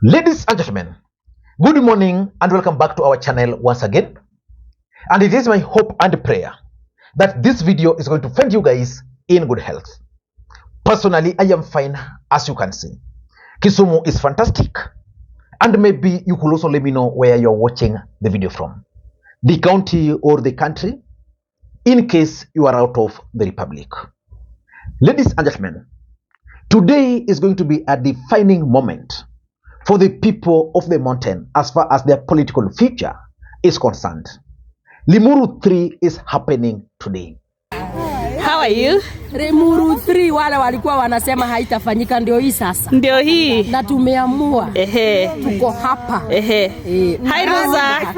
Ladies and gentlemen, good morning and welcome back to our channel once again. And it is my hope and prayer that this video is going to find you guys in good health. Personally, I am fine, as you can see. Kisumu is fantastic. And maybe you could also let me know where you're watching the video from. The county or the country, in case you are out of the republic. Ladies and gentlemen, today is going to be a defining moment for the people of the mountain as far as their political future is concerned. Limuru 3 is happening today. How are you? Limuru 3 wale walikuwa wanasema haitafanyika, ndio hii sasa. Ndio hii. Na tumeamua. Tuko hapa. Hi Rosa.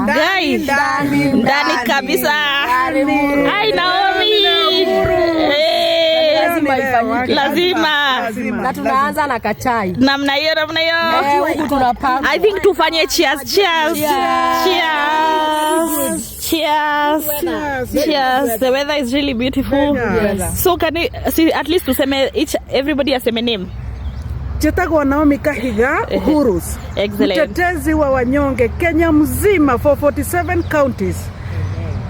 Guys. Ndani kabisa. Hi Naomi. Lazima. Na tunaanza na kachai. Namna hiyo. Huku tunapanga. I think tufanye cheers. The weather is really beautiful. Yes. So can you see at least tuseme everybody aseme name? Chetagwa Naomi Kahiga Uhuru. Excellent. Mtetezi wa wanyonge Kenya mzima for 47 counties.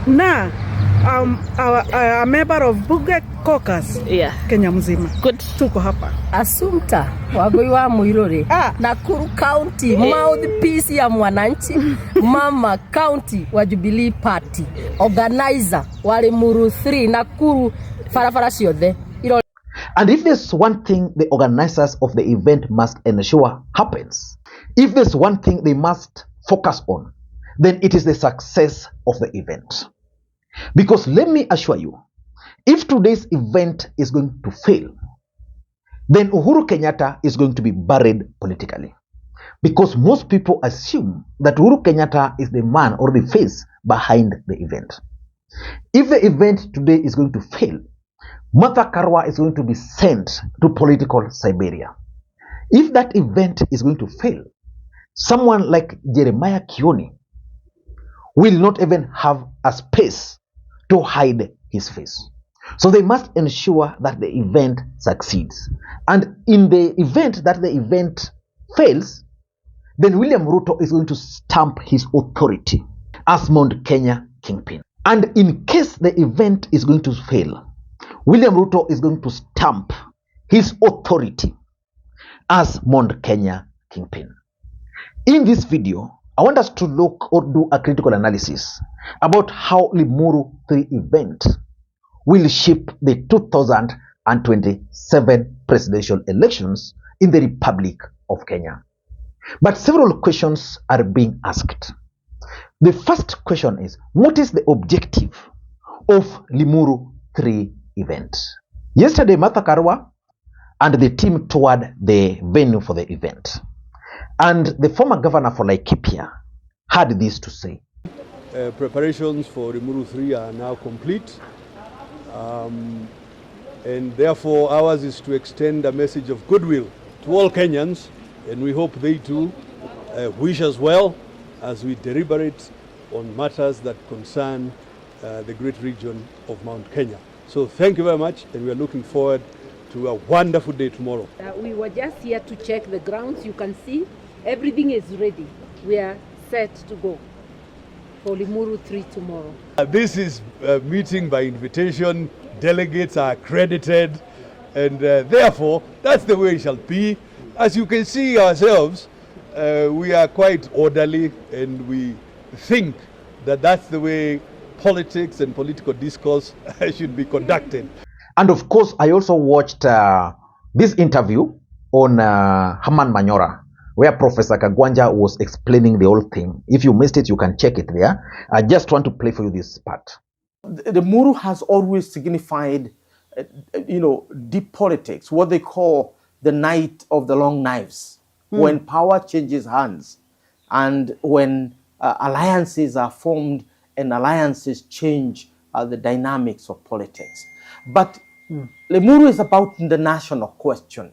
Na a member of Buge Caucus. Yeah. Kenya mzima. Good. Tuko hapa. Assumpta Wagoi wa Muirore. Nakuru County mouthpiece ya mwananchi. Mama County wa Jubilee Party. Organizer wa Limuru 3 Nakuru farafara ciothe. And if there's one thing the organizers of the event must ensure happens, if there's one thing they must focus on, then it is the success of the event. Because let me assure you, if today's event is going to fail, then Uhuru Kenyatta is going to be buried politically. Because most people assume that Uhuru Kenyatta is the man or the face behind the event. If the event today is going to fail, Karua is going to be sent to political Siberia. If that event is going to fail, someone like Jeremiah Kioni will not even have a space to hide his face. So they must ensure that the event succeeds. And in the event that the event fails, then William Ruto is going to stamp his authority as Mount Kenya kingpin. And in case the event is going to fail, William Ruto is going to stamp his authority as Mount Kenya kingpin. In this video, I want us to look or do a critical analysis about how Limuru 3 event will shape the 2027 presidential elections in the Republic of Kenya. But several questions are being asked. The first question is, what is the objective of Limuru 3 event? Yesterday, Karua and the team toured the venue for the event. And the former governor for Laikipia had this to say. Preparations for Limuru 3 are now complete. And therefore ours is to extend a message of goodwill to all Kenyans, and we hope they too wish us well as we deliberate on matters that concern the great region of Mount Kenya. So thank you very much, and we are looking forward to a wonderful day tomorrow. We were just here to check the grounds. You can see everything is ready. We are set to go for Limuru 3 tomorrow. This is a meeting by invitation. Delegates are accredited, and therefore that's the way it shall be. As you can see ourselves, we are quite orderly, and we think that that's the way politics and political discourse should be conducted. And of course, I also watched this interview on Herman Manyora, where Professor Kagwanja was explaining the whole thing. If you missed it, you can check it there. I just want to play for you this part. The Muru has always signified, deep politics, what they call the night of the long knives, when power changes hands and when alliances are formed and alliances change the dynamics of politics. But Limuru is about the national question.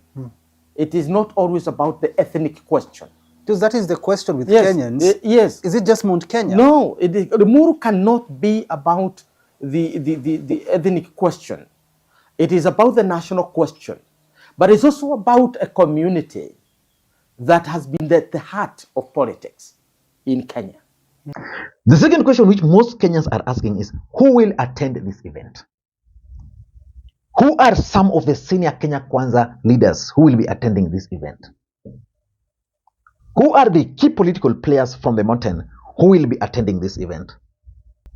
It is not always about the ethnic question. Because that is the question with Kenyans. Yes. Is it just Mount Kenya? No, Limuru cannot be about the ethnic question. It is about the national question. But it's also about a community that has been at the heart of politics in Kenya. The second question which most Kenyans are asking is, who will attend this event? Who are some of the senior Kenya Kwanza leaders who will be attending this event? Who are the key political players from the mountain who will be attending this event?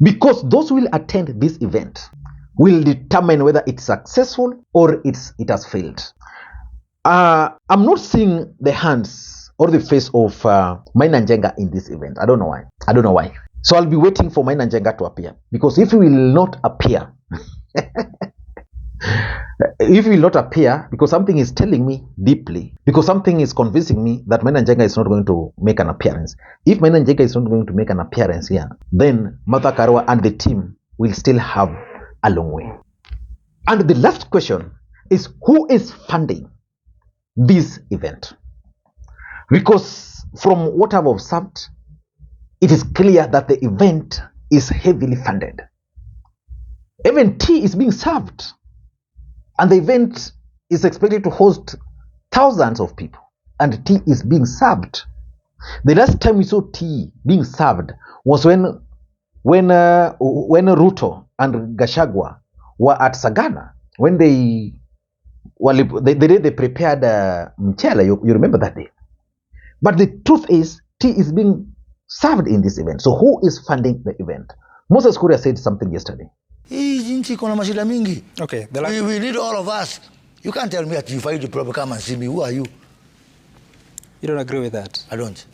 Because those who will attend this event will determine whether it's successful or it has failed. I'm not seeing the hands or the face of Maina Njenga in this event. I don't know why. So I'll be waiting for Maina Njenga to appear. Because if he will not appear, because something is telling me deeply, because something is convincing me that Maina Njenga is not going to make an appearance. If Maina Njenga is not going to make an appearance here, then Martha Karua and the team will still have a long way. And the last question is, who is funding this event? Because from what I've observed, it is clear that the event is heavily funded. Even tea is being served. And the event is expected to host thousands of people. And tea is being served. The last time we saw tea being served was when Ruto and Gachagua were at Sagana. When they prepared mchele. You remember that day. But the truth is, tea is being served in this event. So who is funding the event? Moses Kuria said something yesterday. Okay, we need all of us. You can't tell me that you find the problem, come and see me. Who are you? You don't agree with that? I don't.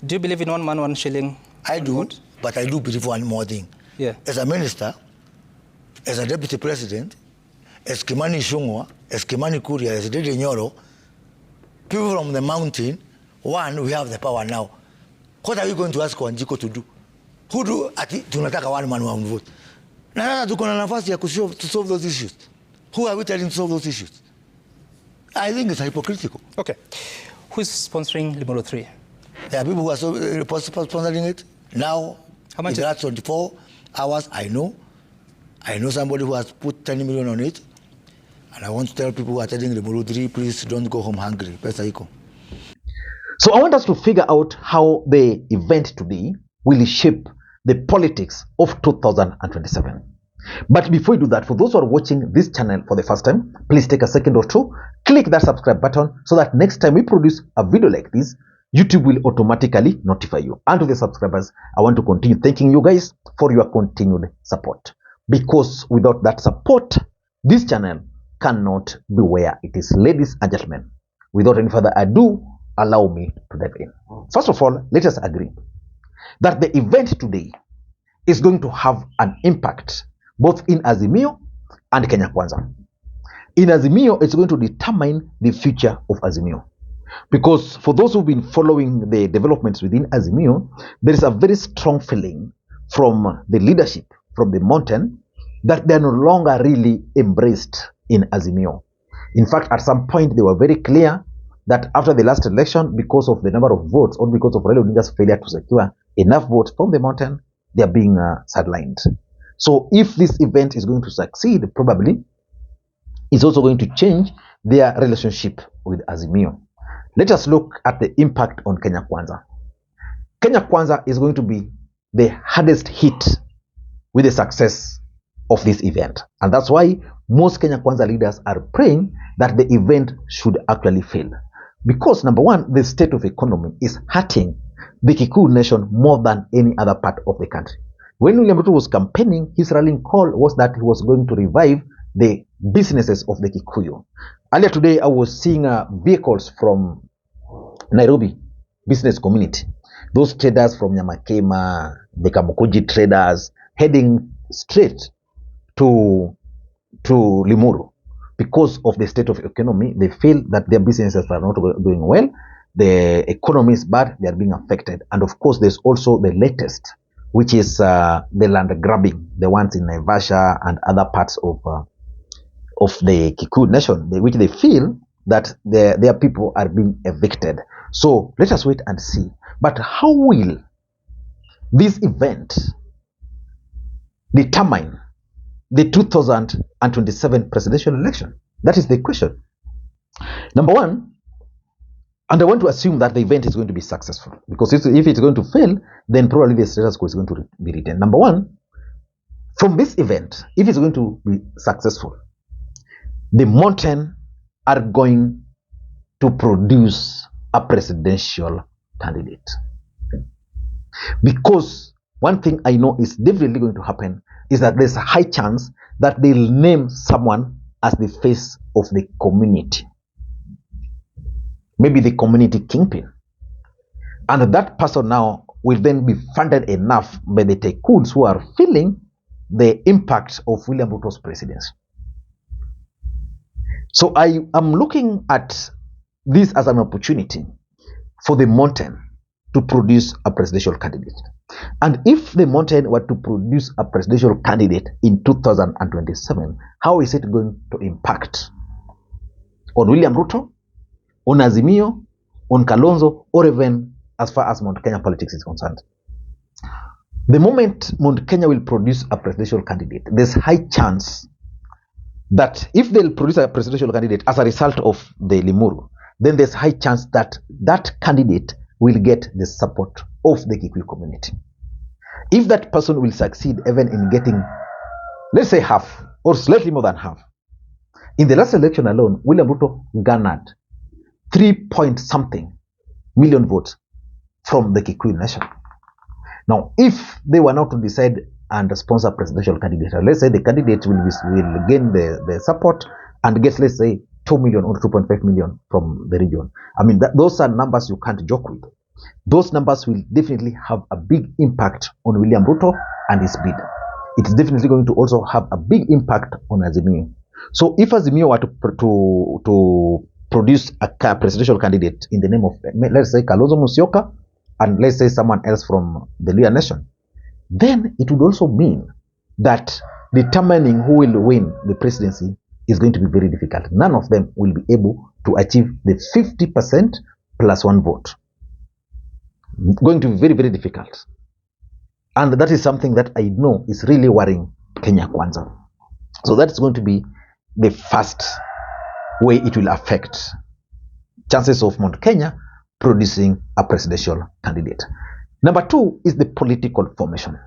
Do you believe in 1 man, 1 shilling? I do, but I do believe one more thing. Yeah. As a minister, as a deputy president, as Kimani Shungwa, as Kimani Kuria, as Dede Nyoro, people from the mountain, one, we have the power now. What are you going to ask Wanjiko to do? Who do tunataka 1 man 1 vote? Na tuko na nafasi ya to solve those issues. Who are we telling to solve those issues? I think it's hypocritical. Okay. Who is sponsoring Limuru 3? There are people who are sponsoring it. Now, how much? In the last 24 hours, I know somebody who has put 10 million on it. And I want to tell people who are attending Limuru 3, please don't go home hungry. Pesa iko. So I want us to figure out how the event today will shape the politics of 2027. But before we do that, for those who are watching this channel for the first time, please take a second or two, click that subscribe button so that next time we produce a video like this, YouTube will automatically notify you. And to the subscribers, I want to continue thanking you guys for your continued support. Because without that support, this channel cannot be where it is. Ladies and gentlemen, without any further ado, allow me to dive in. First of all, let us agree that the event today is going to have an impact both in Azimio and Kenya Kwanza. In Azimio, it's going to determine the future of Azimio. Because for those who've been following the developments within Azimio, there is a very strong feeling from the leadership, from the mountain, that they are no longer really embraced in Azimio. In fact, at some point, they were very clear that after the last election, because of the number of votes or because of Raila Odinga's failure to secure enough votes from the mountain, they are being sidelined. So if this event is going to succeed, probably it's also going to change their relationship with Azimio. Let us look at the impact on Kenya Kwanza. Kenya Kwanza is going to be the hardest hit with the success of this event. And that's why most Kenya Kwanza leaders are praying that the event should actually fail. Because number one, the state of economy is hurting the Kikuyu nation more than any other part of the country. When William Ruto was campaigning, his rallying call was that he was going to revive the businesses of the Kikuyu. Earlier today, I was seeing vehicles from Nairobi business community. Those traders from Nyamakema, the Kamukuji traders, heading straight to Limuru. Because of the state of economy, they feel that their businesses are not doing well. The economy is bad, they are being affected. And of course, there's also the latest, which is the land grabbing, the ones in Naivasha and other parts of the Kikuyu nation, which they feel that their people are being evicted. So let us wait and see. But how will this event determine the 2027 presidential election? That is the question. Number one, And I want to assume that the event is going to be successful, because if it's going to fail, then probably the status quo is going to be retained. Number one, from this event, if it's going to be successful, the Mountain are going to produce a presidential candidate. Because one thing I know is definitely going to happen is that there's a high chance that they'll name someone as the face of the community. Maybe the community kingpin. And that person now will then be funded enough by the tycoons who are feeling the impact of William Ruto's presidency. So I am looking at this as an opportunity for the Mountain to produce a presidential candidate. And if the Mountain were to produce a presidential candidate in 2027, how is it going to impact on William Ruto, on Azimio, on Kalonzo, or even as far as Mount Kenya politics is concerned? The moment Mount Kenya will produce a presidential candidate, there's high chance that if they'll produce a presidential candidate as a result of the Limuru, then there's high chance that that candidate will get the support of the Kikuyu community. If that person will succeed even in getting, let's say, half or slightly more than half, in the last election alone, William Ruto garnered 3-point-something million votes from the Kikuyu nation. Now, if they were not to decide and sponsor a presidential candidate, let's say the candidate will gain the support and gets, let's say, 2 million or 2.5 million from the region. I mean, those are numbers you can't joke with. Those numbers will definitely have a big impact on William Ruto and his bid. It's definitely going to also have a big impact on Azimio. So if Azimio were to produce a presidential candidate in the name of, let's say, Kalonzo Musyoka, and let's say someone else from the Luhya nation, then it would also mean that determining who will win the presidency is going to be very difficult. None of them will be able to achieve the 50% plus one vote. Going to be very, very difficult. And that is something that I know is really worrying Kenya Kwanza. So that's going to be the first way it will affect chances of Mount Kenya producing a presidential candidate. Number two is the political formation.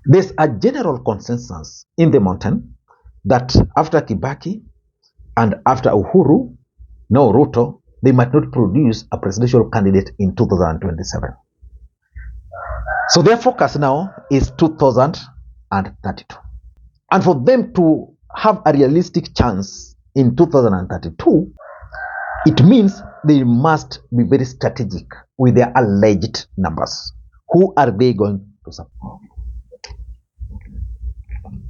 There's a general consensus in the Mountain that after Kibaki and after Uhuru, now Ruto, they might not produce a presidential candidate in 2027. So their focus now is 2032. And for them to have a realistic chance in 2032, it means they must be very strategic with their alleged numbers. Who are they going to support?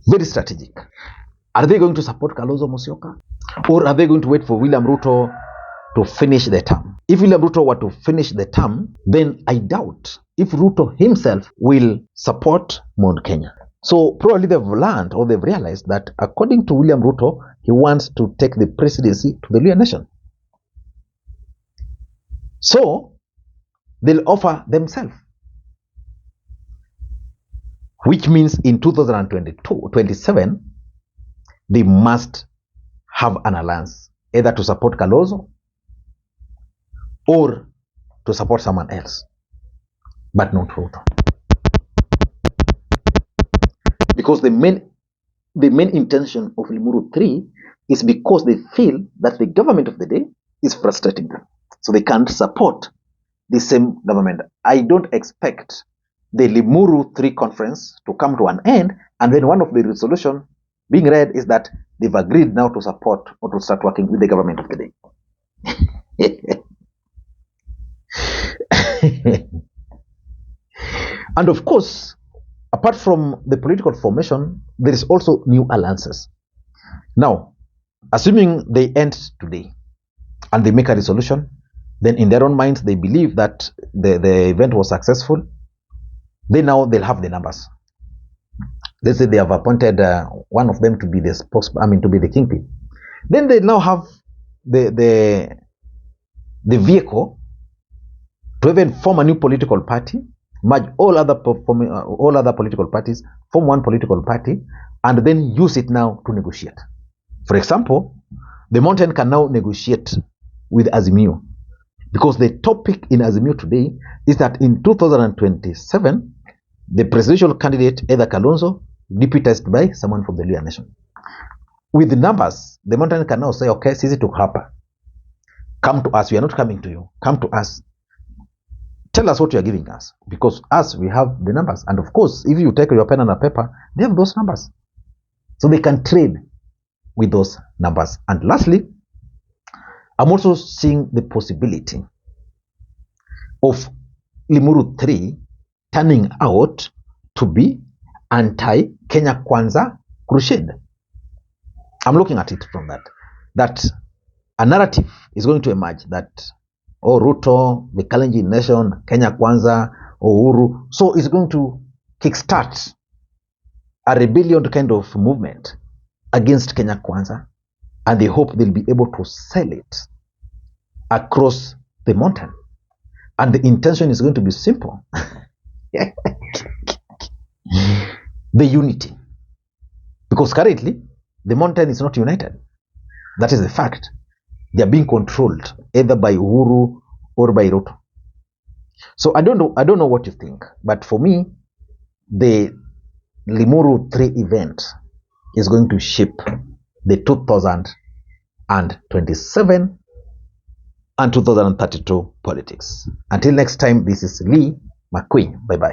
Very strategic. Are they going to support Kalonzo Musyoka? Or are they going to wait for William Ruto to finish the term? If William Ruto were to finish the term, then I doubt if Ruto himself will support Mount Kenya. So probably they've learned or they've realized that according to William Ruto, he wants to take the presidency to the Luhya nation. So they'll offer themselves, which means in 2027, they must have an alliance, either to support Kalonzo or to support someone else, but not Ruto. Because the main intention of Limuru 3 is because they feel that the government of the day is frustrating them. So they can't support the same government. I don't expect the Limuru 3 conference to come to an end, and then one of the resolution being read is that they've agreed now to support or to start working with the government of the day. And of course, apart from the political formation, there is also new alliances. Now, assuming they end today and they make a resolution, then in their own minds they believe that the event was successful. They'll have the numbers. Let's say they have appointed one of them to be the kingpin. Then they now have the vehicle to even form a new political party, merge all other political parties, form one political party, and then use it now to negotiate. For example, the Mountain can now negotiate with Azimio Because the topic in Azimio today is that in 2027, the presidential candidate, either Kalonzo, deputized by someone from the Luhya nation. With the numbers, the mountain can now say, okay, sisi tuko hapa. Come to us. We are not coming to you. Come to us. Tell us what you are giving us. Because us, we have the numbers. And of course, if you take your pen and a paper, they have those numbers. So they can trade with those numbers. And lastly, I'm also seeing the possibility of Limuru 3 turning out to be anti-Kenya Kwanza crusade. I'm looking at it from that a narrative is going to emerge that, oh, Ruto, the Kalenjin nation, Kenya Kwanza, Uhuru. So it's going to kickstart a rebellion kind of movement against Kenya Kwanza, and they hope they'll be able to sell it across the mountain. And the intention is going to be simple. The unity. Because currently, the mountain is not united. That is the fact. They are being controlled either by Uhuru or by Ruto. So I don't know what you think, but for me, the Limuru 3 event is going to shape the 2027 and 2032 politics. Until next time, this is Lee Makwiny. Bye-bye.